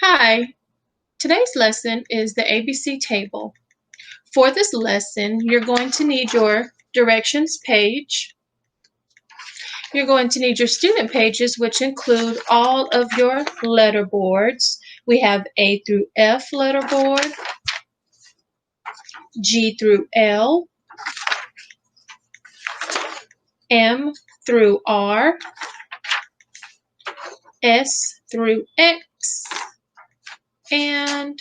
Hi, today's lesson is the ABC table. For this lesson, you're going to need your directions page. You're going to need your student pages, which include all of your letter boards. We have A through F letter board, G through L, M through R, S through X, and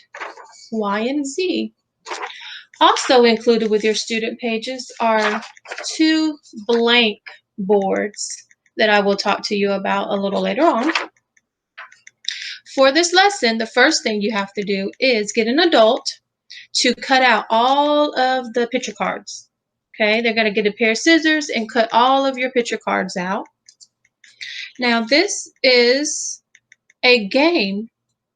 Y and Z. Also included with your student pages are two blank boards that I will talk to you about a little later on. For this lesson, the first thing you have to do is get an adult to cut out all of the picture cards. Okay, they're going to get a pair of scissors and cut all of your picture cards out. Now, this is a game,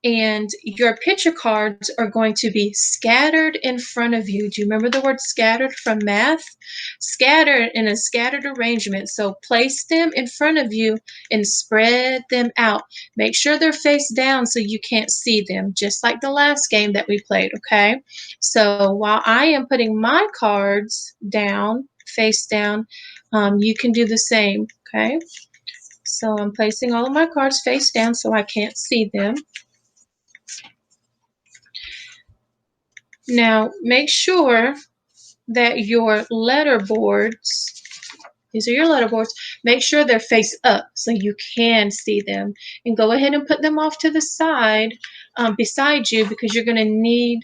and your picture cards are going to be scattered in front of you. Do you remember the word scattered from math? Scattered in a scattered arrangement. So place them in front of you and spread them out. Make sure they're face down so you can't see them, just like the last game that we played, okay? So while I am putting my cards down, face down, you can do the same, okay? So I'm placing all of my cards face down so I can't see them. Now, make sure that your letter boards, these are your letter boards, make sure they're face up so you can see them. And go ahead and put them off to the side beside you because you're going to need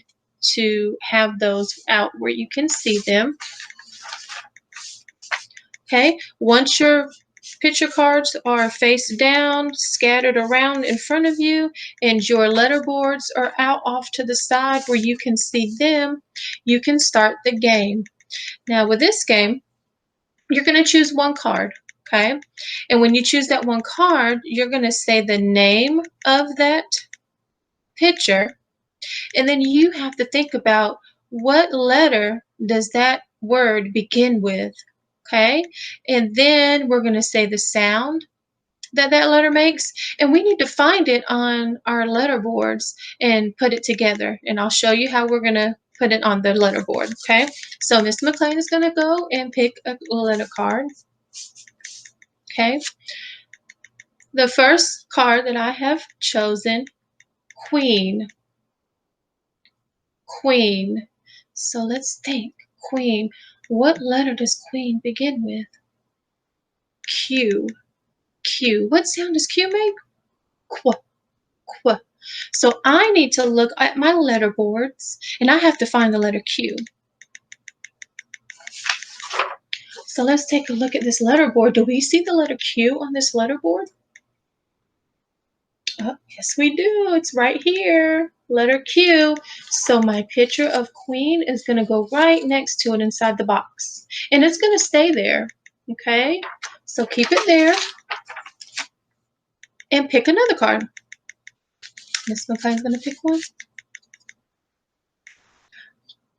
to have those out where you can see them. Okay, once your picture cards are face down, scattered around in front of you, and your letter boards are out off to the side where you can see them, you can start the game. Now with this game, you're going to choose one card, okay? And when you choose that one card, you're going to say the name of that picture, and then you have to think about what letter does that word begin with, okay? And then we're going to say the sound that that letter makes, and we need to find it on our letter boards and put it together, and I'll show you how we're going to put it on the letter board, okay? So Miss McLean is going to go and pick a letter card, okay? The first card that I have chosen, Queen. Queen. So let's think. Queen. What letter does Queen begin with? Q. Q. What sound does Q make? Qu. Qu. So I need to look at my letter boards and I have to find the letter Q. So let's take a look at this letter board. Do we see the letter Q on this letter board? Oh, yes, we do. It's right here. Letter Q. So my picture of Queen is going to go right next to it inside the box. And it's going to stay there. Okay? So keep it there. And pick another card. Miss McLean's going to pick one.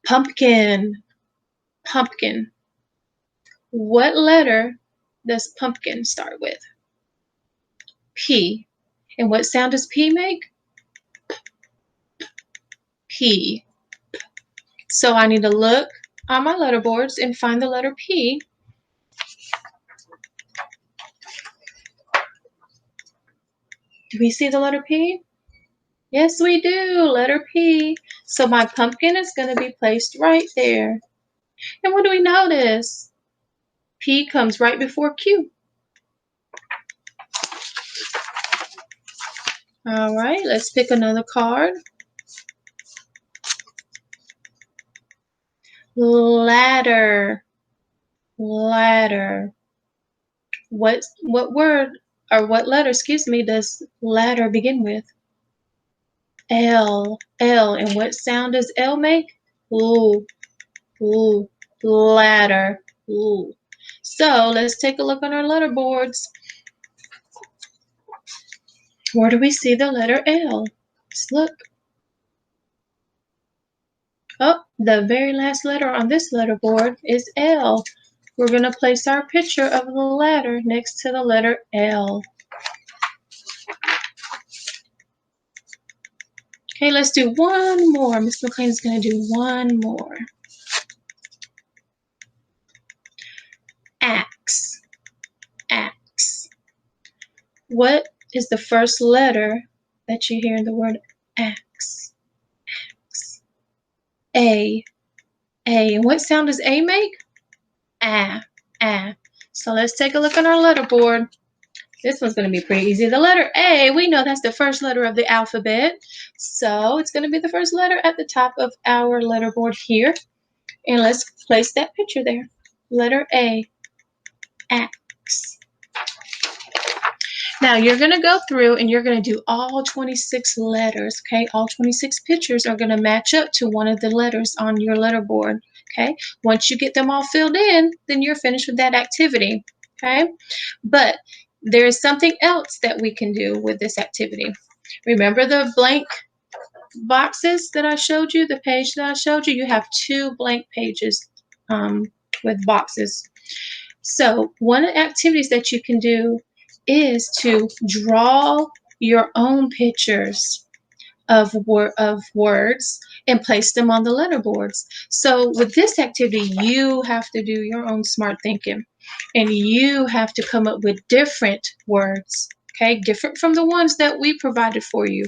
Pumpkin. Pumpkin. What letter does pumpkin start with? P. And what sound does P make? P. So I need to look on my letter boards and find the letter P. Do we see the letter P? Yes, we do. Letter P. So my pumpkin is going to be placed right there. And what do we notice? P comes right before Q. All right, let's pick another card. Ladder. Ladder. What word or what letter, excuse me, does ladder begin with? L. L. And what sound does L make? Ooh. Ooh. Ladder. Ooh. So let's take a look on our letter boards. Where do we see the letter L? Let's look. Oh, the very last letter on this letter board is L. We're going to place our picture of the ladder next to the letter L. Okay, let's do one more. Miss McLean is going to do one more. Axe. Axe. What is the first letter that you hear in the word axe? Axe. A. A. And what sound does A make? Ah. Ah. So let's take a look on our letter board. This one's going to be pretty easy. The letter A, we know that's the first letter of the alphabet. So it's going to be the first letter at the top of our letter board here. And let's place that picture there. Letter A. Axe. Now you're going to go through and you're going to do all 26 letters, okay? All 26 pictures are going to match up to one of the letters on your letter board, okay? Once you get them all filled in, then you're finished with that activity, okay? But there is something else that we can do with this activity. Remember the blank boxes that I showed you, the page that I showed you? You have 2 blank pages with boxes. So one of the activities that you can do is to draw your own pictures of words and place them on the letter boards. So with this activity, you have to do your own smart thinking, and you have to come up with different words, okay? Different from the ones that we provided for you.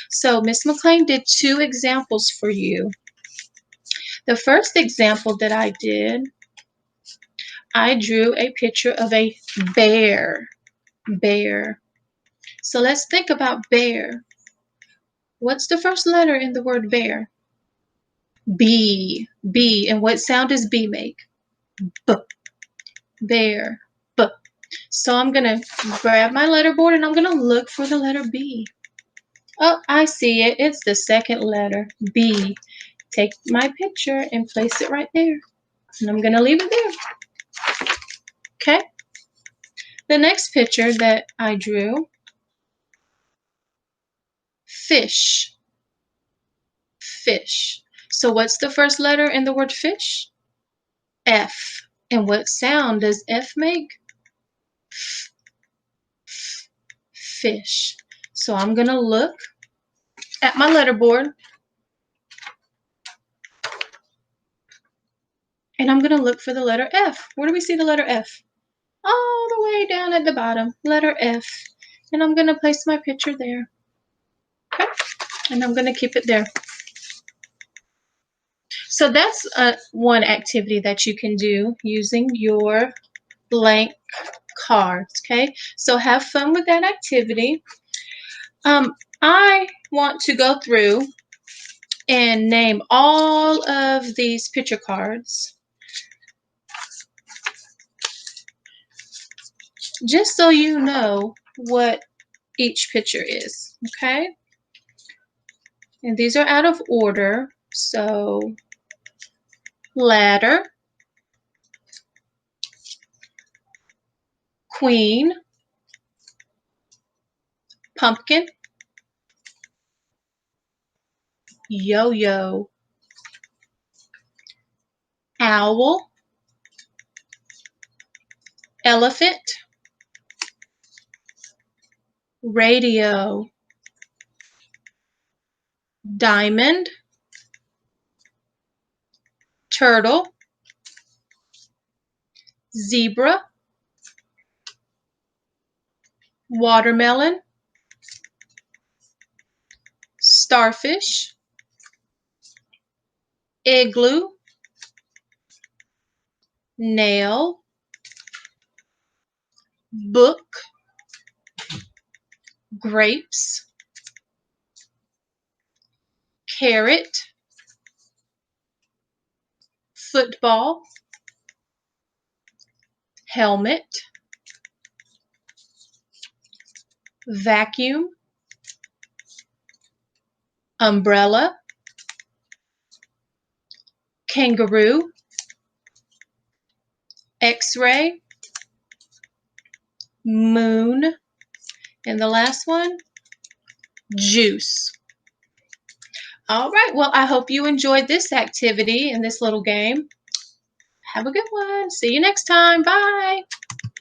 So Miss McLean did 2 examples for you. The first example that I did, I drew a picture of a bear. Bear. So let's think about bear. What's the first letter in the word bear? B. B. And what sound does B make? B. Bear. B. So I'm going to grab my letter board and I'm going to look for the letter B. Oh, I see it. It's the second letter, B. Take my picture and place it right there. And I'm going to leave it there. Okay? The next picture that I drew, fish. Fish. So what's the first letter in the word fish? F. And what sound does F make? Fish. So I'm going to look at my letter board and I'm going to look for the letter F. Where do we see the letter F? All the way down at the bottom, letter F. And I'm going to place my picture there. Okay? And I'm going to keep it there. So that's one activity that you can do using your blank cards, okay? So have fun with that activity. I want to go through and name all of these picture cards just so you know what each picture is, okay? And these are out of order, so ladder, queen, pumpkin, yo-yo, owl, elephant, radio, diamond, turtle, zebra, watermelon, starfish, igloo, nail, book, grapes, carrot, football, helmet, vacuum, umbrella, kangaroo, x-ray, moon, and the last one, juice. All right, well, I hope you enjoyed this activity and this little game. Have a good one. See you next time. Bye.